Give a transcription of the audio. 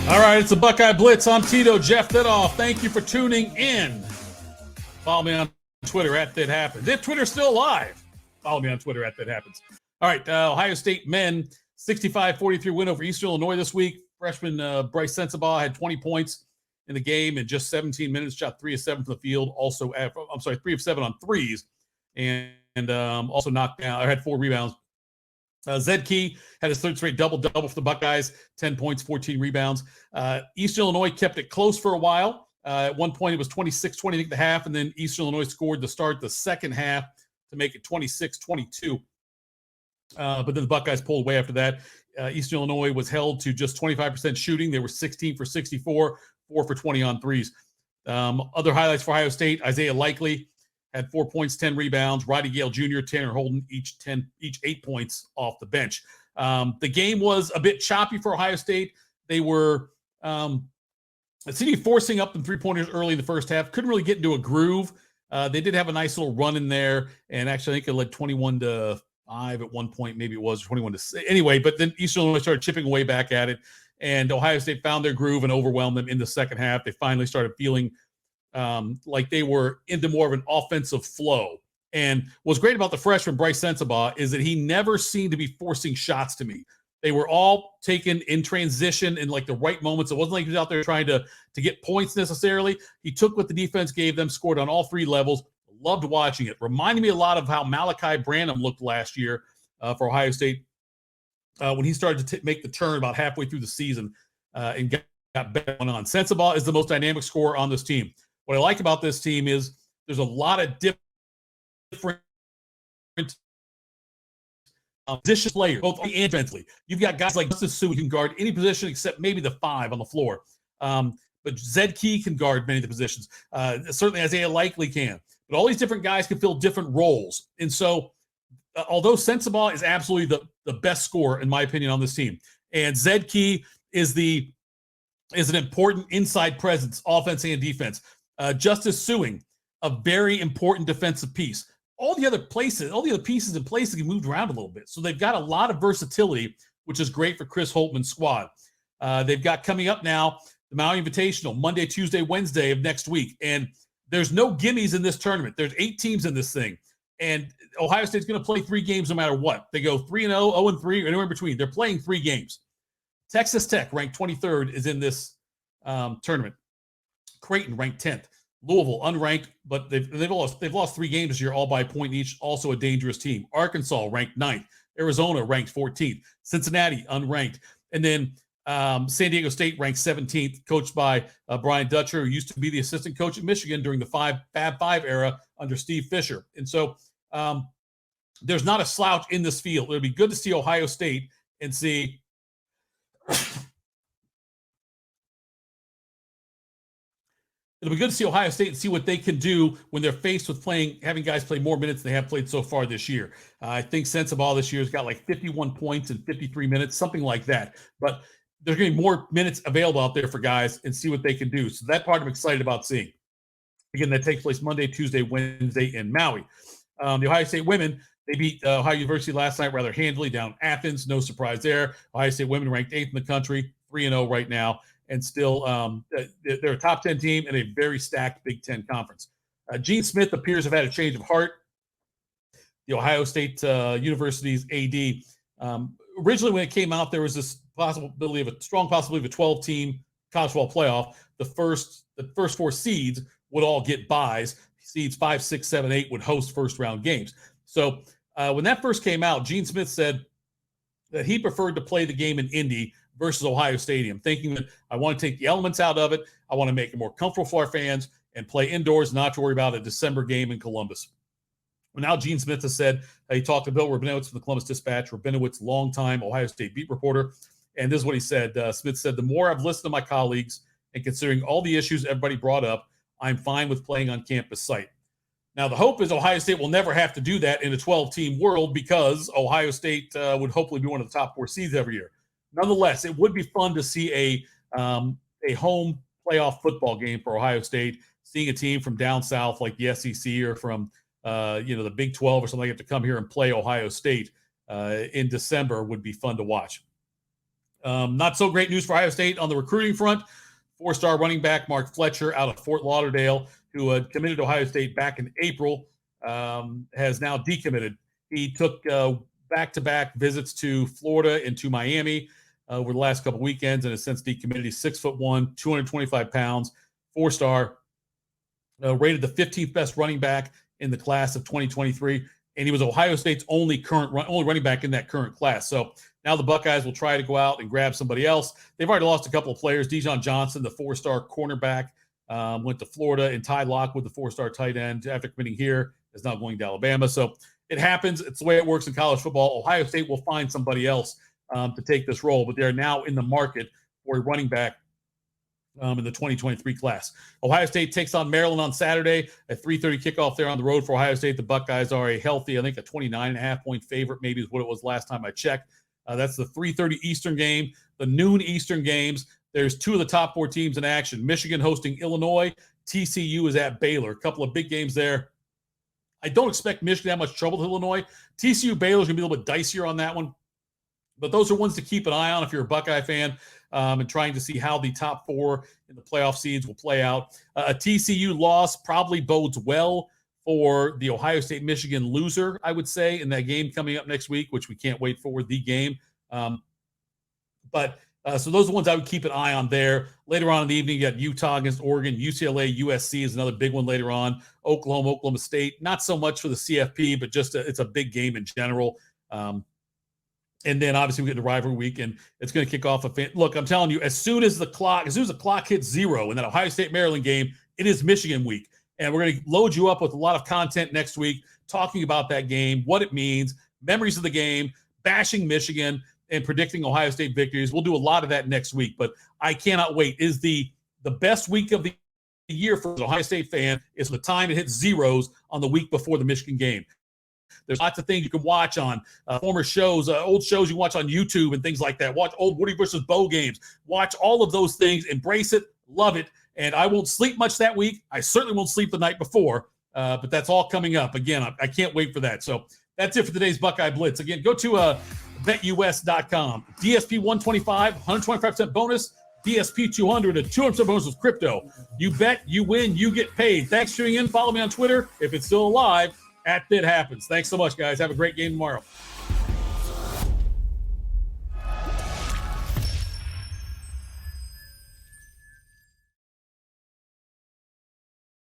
All right, it's a Buckeye Blitz. I'm Tito, Jeff Thidoff. Thank you for tuning in. Follow me on Twitter at That Happens. If Twitter's still alive, follow me on Twitter at That Happens. All right, Ohio State men, 65-43 win over Eastern Illinois this week. Freshman Bryce Sensabaugh had 20 points in the game in just 17 minutes, shot 3 of 7 from the field. Also, 3 of 7 on threes, and also knocked down, or had 4 rebounds. Zed Key had his third straight double-double for the Buckeyes, 10 points, 14 rebounds. Eastern Illinois kept it close for a while. At one point, it was 26-20 at the half, and then Eastern Illinois scored to start the second half to make it 26-22. But then the Buckeyes pulled away after that. Eastern Illinois was held to just 25% shooting. They were 16 for 64, 4 for 20 on threes. Other highlights for Ohio State, Isaiah Likely had 4 points, 10 rebounds. Roddy Gale Jr., Tanner Holden, each 8 points off the bench. The game was a bit choppy for Ohio State. They were forcing up them three-pointers early in the first half. Couldn't really get into a groove. They did have a nice little run in there, and actually I think it led 21-5 at one point. Maybe it was 21-6. Anyway, but then Eastern Illinois started chipping away back at it, and Ohio State found their groove and overwhelmed them in the second half. They finally started feeling like they were into more of an offensive flow. And what's great about the freshman Bryce Sensabaugh is that he never seemed to be forcing shots to me. They were all taken in transition in like the right moments. It wasn't like he was out there trying to get points necessarily. He took what the defense gave them, scored on all 3 levels. Loved watching it. Reminded me a lot of how Malachi Branham looked last year for Ohio State when he started to make the turn about halfway through the season and got better on. Sensabaugh is the most dynamic scorer on this team. What I like about this team is there's a lot of different position players, both and defensively. You've got guys like Justice Sue who can guard any position except maybe the 5 on the floor. But Zed Key can guard many of the positions. Certainly Isaiah Likely can. But all these different guys can fill different roles. And so although Sensabaugh is absolutely the best scorer, in my opinion, on this team, and Zed Key is an important inside presence, offense and defense. Justice Suing, a very important defensive piece. All the other pieces and places can move around a little bit. So they've got a lot of versatility, which is great for Chris Holtman's squad. They've got coming up now the Maui Invitational, Monday, Tuesday, Wednesday of next week. And there's no gimmies in this tournament. There's 8 teams in this thing. And Ohio State's going to play 3 games no matter what. They go 3-0, 0-3, or anywhere in between. They're playing 3 games. Texas Tech, ranked 23rd, is in this tournament. Creighton, ranked 10th. Louisville, unranked, but they've lost 3 games this year, all by a point each. Also a dangerous team. Arkansas, ranked 9th. Arizona, ranked 14th. Cincinnati, unranked. And then San Diego State, ranked 17th, coached by Brian Dutcher, who used to be the assistant coach at Michigan during the Fab Five era under Steve Fisher. And so there's not a slouch in this field. It'll be good to see Ohio State and see it'll be good to see Ohio State and see what they can do when they're faced with having guys play more minutes than they have played so far this year. I think Sensabaugh this year has got like 51 points in 53 minutes, something like that. But there's going to be more minutes available out there for guys and see what they can do. So that part I'm excited about seeing. Again, that takes place Monday, Tuesday, Wednesday in Maui. The Ohio State women, they beat Ohio University last night rather handily down in Athens. No surprise there. Ohio State women ranked 8th in the country, 3-0 right now. And still, they're a top 10 team in a very stacked Big Ten conference. Gene Smith appears to have had a change of heart. The Ohio State University's AD. Originally, when it came out, there was this strong possibility of a 12-team college football playoff. The first 4 seeds would all get byes. Seeds 5, 6, 7, 8 would host first-round games. So when that first came out, Gene Smith said that he preferred to play the game in Indy versus Ohio Stadium, thinking that I want to take the elements out of it. I want to make it more comfortable for our fans and play indoors, not to worry about a December game in Columbus. Well, now Gene Smith has said, he talked to Bill Rabinowitz from the Columbus Dispatch, Rabinowitz, longtime Ohio State beat reporter, and this is what he said. Smith said, the more I've listened to my colleagues and considering all the issues everybody brought up, I'm fine with playing on campus site. Now, the hope is Ohio State will never have to do that in a 12-team world because Ohio State would hopefully be one of the top 4 seeds every year. Nonetheless, it would be fun to see a home playoff football game for Ohio State, seeing a team from down south like the SEC or from the Big 12 or something like that to come here and play Ohio State in December would be fun to watch. Not so great news for Ohio State on the recruiting front. 4-star running back Mark Fletcher out of Fort Lauderdale, who had committed to Ohio State back in April, has now decommitted. He took back-to-back visits to Florida and to Miami over the last couple weekends and has since decommitted. He's 6'1", 225 pounds, 4-star, rated the 15th best running back in the class of 2023. And he was Ohio State's only running back in that current class. So now the Buckeyes will try to go out and grab somebody else. They've already lost a couple of players. Dijon Johnson, the 4-star cornerback, went to Florida, and Ty Lockwood, the 4-star tight end, after committing here, is now going to Alabama. So it happens. It's the way it works in college football. Ohio State will find somebody else to take this role, but they're now in the market for a running back in the 2023 class. Ohio State takes on Maryland on Saturday, a 3:30 kickoff there on the road for Ohio State. The Buckeyes are a healthy, I think, a 29.5-point favorite, maybe is what it was last time I checked. That's the 3:30 Eastern game, the noon Eastern games. There's two of the top 4 teams in action. Michigan hosting Illinois. TCU is at Baylor. A couple of big games there. I don't expect Michigan to have much trouble with Illinois. TCU Baylor is going to be a little bit dicier on that one. But those are ones to keep an eye on if you're a Buckeye fan, and trying to see how the top 4 in the playoff seeds will play out. A TCU loss probably bodes well for the Ohio State-Michigan loser, I would say, in that game coming up next week, which we can't wait for, the game. So those are the ones I would keep an eye on there. Later on in the evening, you got Utah against Oregon. UCLA, USC is another big one later on. Oklahoma, Oklahoma State. Not so much for the CFP, but just it's a big game in general. And then obviously we get the rivalry week, and it's going to kick off look, I'm telling you, as soon as the clock hits 0 in that Ohio State-Maryland game, it is Michigan week. And we're going to load you up with a lot of content next week talking about that game, what it means, memories of the game, bashing Michigan, and predicting Ohio State victories. We'll do a lot of that next week, but I cannot wait. Is the best week of the year for the Ohio State fan is the time it hits zeros on the week before the Michigan game. There's lots of things you can watch on former shows, old shows you watch on YouTube and things like that. Watch old Woody versus Bo games. Watch all of those things. Embrace it. Love it. And I won't sleep much that week. I certainly won't sleep the night before, but that's all coming up. Again, I can't wait for that. So that's it for today's Buckeye Blitz. Again, go to betus.com. DSP 125, 125% bonus. DSP 200, a 200% bonus with crypto. You bet, you win, you get paid. Thanks for tuning in. Follow me on Twitter if it's still alive. @BitHappens. Thanks so much, guys. Have a great game tomorrow.